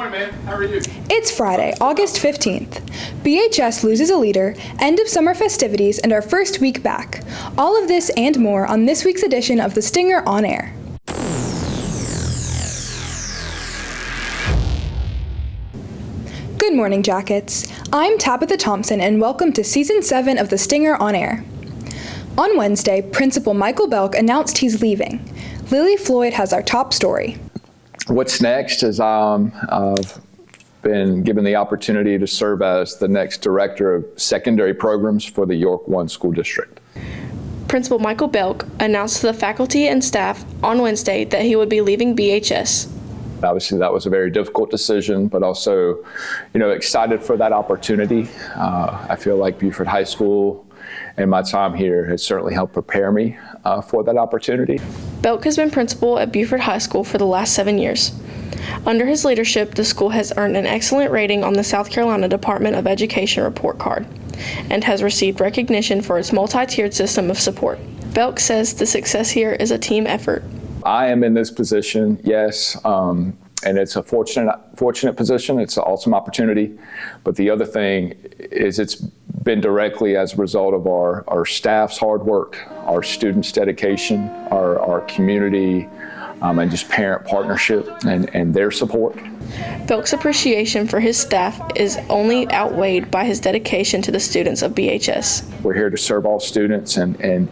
morning, man. How are you? It's Friday, August 15th. BHS loses a leader, end of summer festivities, and our first week back. All of this and more on this week's edition of The Stinger On Air. Good morning, Jackets. I'm Tabitha Thompson, and welcome to Season 7 of The Stinger On Air. On Wednesday, Principal Michael Belk announced he's leaving. Lily Floyd has our top story. What's next is I've been given the opportunity to serve as the next Director of Secondary Programs for the York 1 School District. Principal Michael Belk announced to the faculty and staff on Wednesday that he would be leaving BHS. Obviously, that was a very difficult decision, but also, excited for that opportunity. I feel like Beaufort High School and my time here has certainly helped prepare me for that opportunity. Belk has been principal at Beaufort High School for the last 7 years. Under his leadership, the school has earned an excellent rating on the South Carolina Department of Education report card and has received recognition for its multi-tiered system of support. Belk says the success here is a team effort. I am in this position, yes, and it's a fortunate position. It's an awesome opportunity. But the other thing is it's been directly as a result of our staff's hard work, our students' dedication, our community, and just parent partnership and their support. Belk's appreciation for his staff is only outweighed by his dedication to the students of BHS. We're here to serve all students and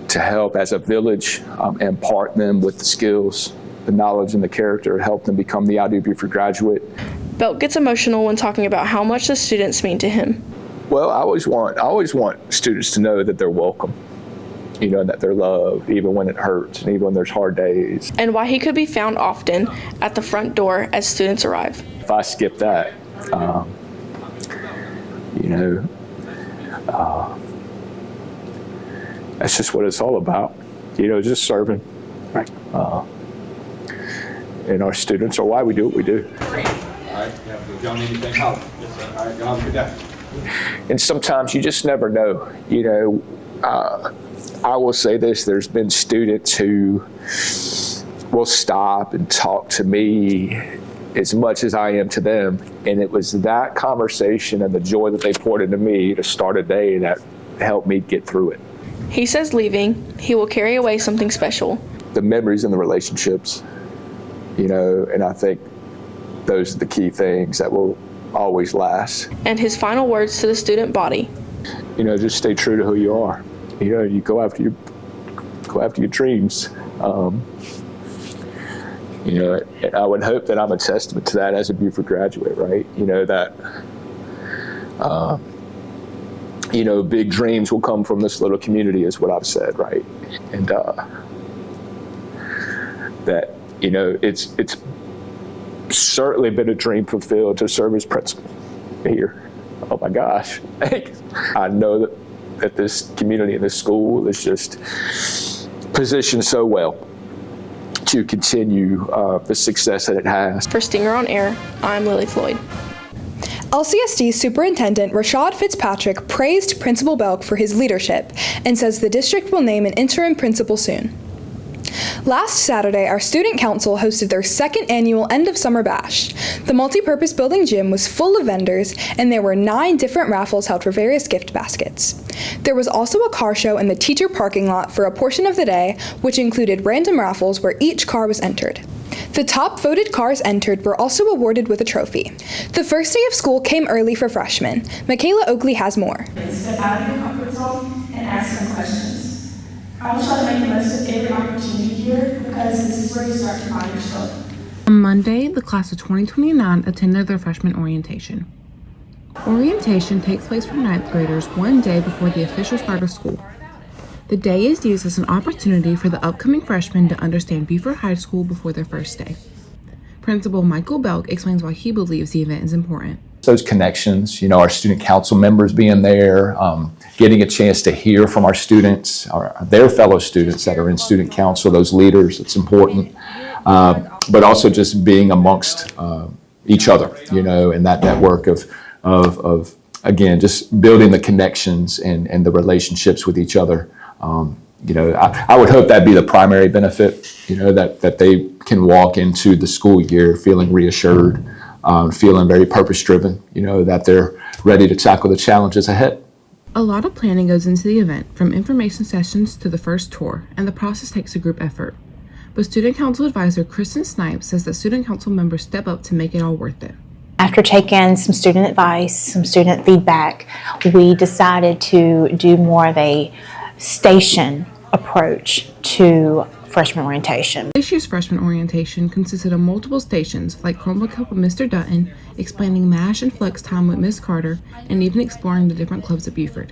to help as a village impart them with the skills, the knowledge, and the character to help them become the IU Beaufort graduate. Belk gets emotional when talking about how much the students mean to him. Well, I always want students to know that they're welcome, and that they're loved, even when it hurts and even when there's hard days. And why he could be found often at the front door as students arrive. If I skip that, that's just what it's all about, just serving. Right. And our students are why we do what we do. Great. All right. Yeah, y'all need anything? Yes, sir. All right. Y'all have a good day. And sometimes you just never know. I will say this, there's been students who will stop and talk to me as much as I am to them. And it was that conversation and the joy that they poured into me to start a day that helped me get through it. He says leaving, he will carry away something special. The memories and the relationships, and I think those are the key things that will always last. And his final words to the student body. Just stay true to who you are. You go after your dreams. And I would hope that I'm a testament to that as a Beaufort graduate, right? Big dreams will come from this little community is what I've said, right? And that, it's certainly been a dream fulfilled to serve as principal here. Oh my gosh. I know that this community and this school is just positioned so well to continue the success that it has. For Stinger on Air, I'm Lily Floyd. LCSD Superintendent Rashad Fitzpatrick praised Principal Belk for his leadership and says the district will name an interim principal soon. Last Saturday, our student council hosted their second annual end of summer bash. The multi-purpose building gym was full of vendors, and there were 9 different raffles held for various gift baskets. There was also a car show in the teacher parking lot for a portion of the day, which included random raffles where each car was entered. The top voted cars entered were also awarded with a trophy. The first day of school came early for freshmen. Michaela Oakley has more. Step out of your comfort zone and ask some questions. I will try to make the most of every opportunity here because this is where you start to find yourself. On Monday, the class of 2029 attended their freshman orientation. Orientation takes place for 9th graders one day before the official start of school. The day is used as an opportunity for the upcoming freshmen to understand Beaufort High School before their first day. Principal Michael Belk explains why he believes the event is important. Those connections, our student council members being there, getting a chance to hear from our students, their fellow students that are in student council, those leaders, it's important. But also just being amongst each other, and that network of again, just building the connections and the relationships with each other. I would hope that'd be the primary benefit, that they can walk into the school year feeling reassured feeling very purpose-driven, that they're ready to tackle the challenges ahead. A lot of planning goes into the event, from information sessions to the first tour, and the process takes a group effort. But Student Council Advisor Kristen Snipes says that Student Council members step up to make it all worth it. After taking some student advice, some student feedback, we decided to do more of a station approach to freshman orientation. This year's freshman orientation consisted of multiple stations, like Chromebook Help with Mr. Dutton, explaining MASH and Flex Time with Miss Carter, and even exploring the different clubs at Buford.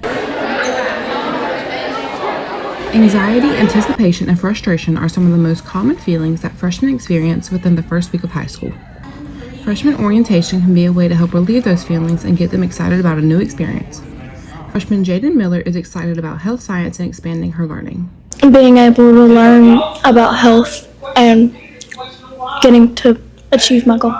Anxiety, anticipation, and frustration are some of the most common feelings that freshmen experience within the first week of high school. Freshman orientation can be a way to help relieve those feelings and get them excited about a new experience. Freshman Jaden Miller is excited about health science and expanding her learning. Being able to learn about health and getting to achieve my goal.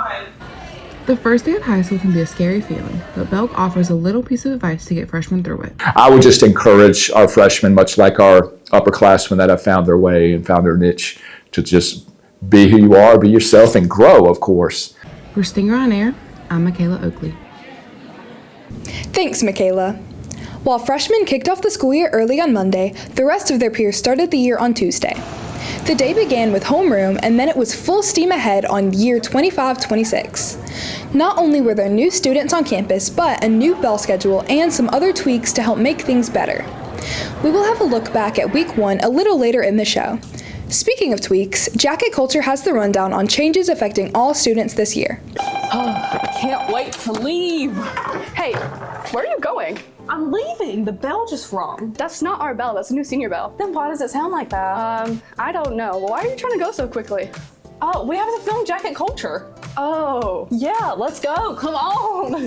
The first day of high school can be a scary feeling, but Belk offers a little piece of advice to get freshmen through it. I would just encourage our freshmen, much like our upperclassmen that have found their way and found their niche, to just be who you are, be yourself, and grow, of course. For Stinger on Air, I'm Michaela Oakley. Thanks, Michaela. While freshmen kicked off the school year early on Monday, the rest of their peers started the year on Tuesday. The day began with homeroom, and then it was full steam ahead on year 25-26. Not only were there new students on campus, but a new bell schedule and some other tweaks to help make things better. We will have a look back at week 1 a little later in the show. Speaking of tweaks, Jacket Culture has the rundown on changes affecting all students this year. I can't wait to leave. Hey, where are you going? I'm leaving. The bell just rung. That's not our bell. That's a new senior bell. Then why does it sound like that? I don't know. Well, why are you trying to go so quickly? We have to film Jacket Culture. Oh. Yeah, let's go. Come on.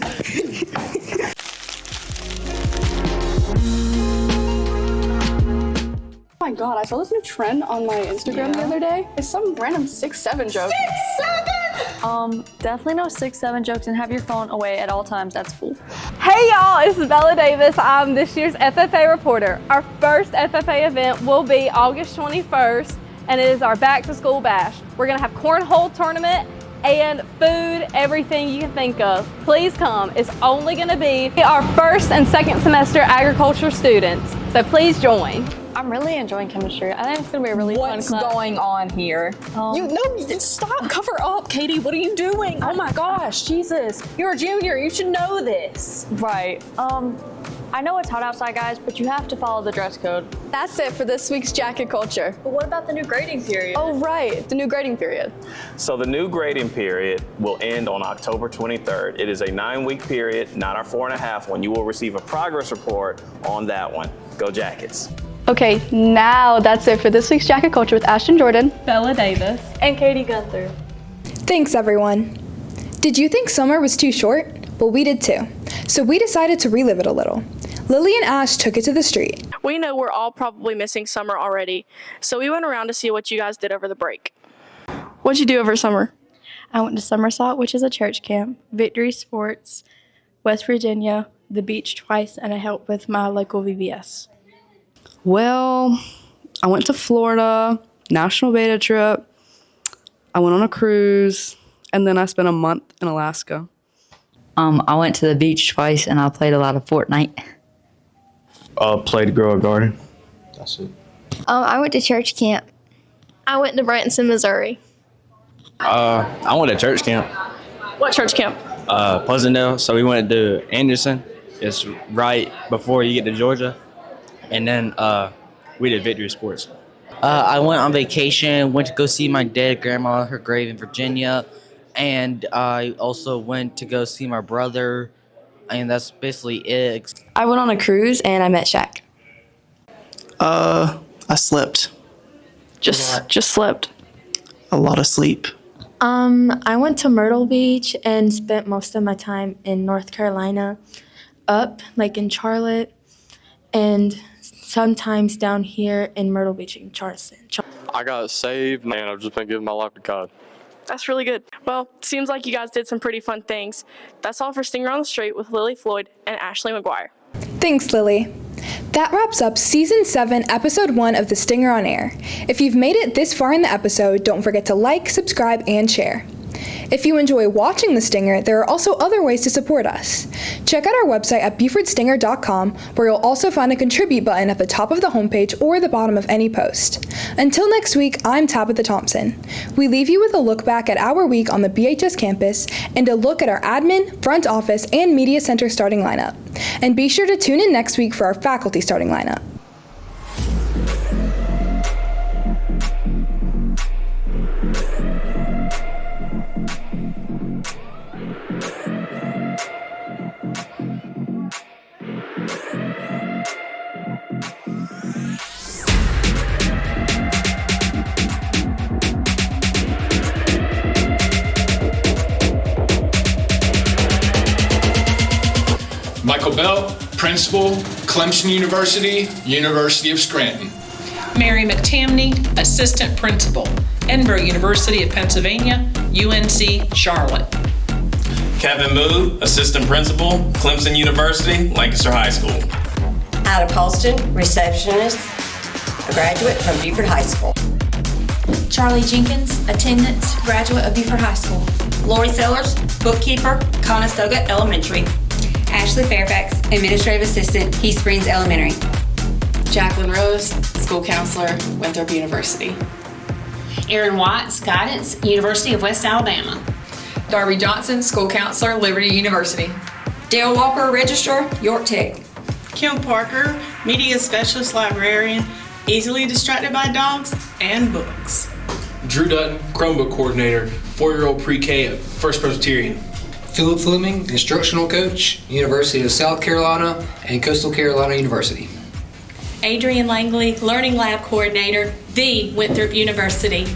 Oh my god, I saw this new trend on my Instagram the other day. It's some random 6'7" joke. 6'7"? Definitely no 6'7" jokes, and have your phone away at all times at school. Hey y'all, it's Bella Davis. I'm this year's FFA reporter. Our first FFA event will be August 21st, and it is our back to school bash. We're gonna have cornhole tournament and food, everything you can think of. Please come. It's only gonna be our first and second semester agriculture students, so please join. I'm really enjoying chemistry. I think it's gonna be a really fun class. What's going on here? Stop, cover up, Katie. What are you doing? Oh my gosh, Jesus. You're a junior, you should know this. Right. I know it's hot outside, guys, but you have to follow the dress code. That's it for this week's Jacket Culture. But what about the new grading period? Oh, right, the new grading period. So the new grading period will end on October 23rd. It is a 9-week period, not our 4.5 one. You will receive a progress report on that one. Go Jackets. Okay, now that's it for this week's Jacket Culture with Ashton Jordan, Bella Davis, and Katie Gunther. Thanks, everyone. Did you think summer was too short? Well, we did too. So we decided to relive it a little. Lily and Ash took it to the street. We know we're all probably missing summer already, so we went around to see what you guys did over the break. What'd you do over summer? I went to Somersault, which is a church camp, Victory Sports, West Virginia, the beach twice, and I helped with my local VBS. Well, I went to Florida, national beta trip, I went on a cruise, and then I spent a month in Alaska. I went to the beach twice and I played a lot of Fortnite. Played Grow a Garden. That's it. I went to church camp. I went to Branson, Missouri. I went to church camp. What church camp? Pleasantdale. So we went to Anderson. It's right before you get to Georgia. And then we did Victory Sports. I went on vacation, went to go see my dead grandma at her grave in Virginia. And I also went to go see my brother. And that's basically it. I went on a cruise and I met Shaq. I slept. Just slept. A lot of sleep. I went to Myrtle Beach and spent most of my time in North Carolina, like in Charlotte, and sometimes down here in Myrtle Beach in Charleston. I got saved and I've just been giving my life to God. That's really good. Well, seems like you guys did some pretty fun things. That's all for Stinger on the Street with Lily Floyd and Ashley McGuire. Thanks, Lily. That wraps up Season 7, Episode 1 of The Stinger on Air. If you've made it this far in the episode, don't forget to like, subscribe, and share. If you enjoy watching The Stinger, there are also other ways to support us. Check out our website at BufordStinger.com, where you'll also find a contribute button at the top of the homepage or the bottom of any post. Until next week, I'm Tabitha Thompson. We leave you with a look back at our week on the BHS campus and a look at our admin, front office, and media center starting lineup. And be sure to tune in next week for our faculty starting lineup. Michael Belk, Principal, Clemson University, University of Scranton. Mary McTamney, Assistant Principal, Edinburgh University of Pennsylvania, UNC Charlotte. Kevin Mood, Assistant Principal, Clemson University, Lancaster High School. Ada Paulston, Receptionist, a graduate from Beaufort High School. Charlie Jenkins, Attendance, graduate of Beaufort High School. Lori Sellers, Bookkeeper, Conestoga Elementary. Ashley Fairfax, Administrative Assistant, Heath Springs Elementary. Jacqueline Rose, School Counselor, Winthrop University. Erin Watts, Guidance, University of West Alabama. Darby Johnson, School Counselor, Liberty University. Dale Walker, Registrar, York Tech. Kim Parker, Media Specialist Librarian, easily distracted by dogs and books. Drew Dutton, Chromebook Coordinator, 4-year-old pre-K at First Presbyterian. Philip Fleming, Instructional Coach, University of South Carolina and Coastal Carolina University. Adrian Langley, Learning Lab Coordinator, the Winthrop University.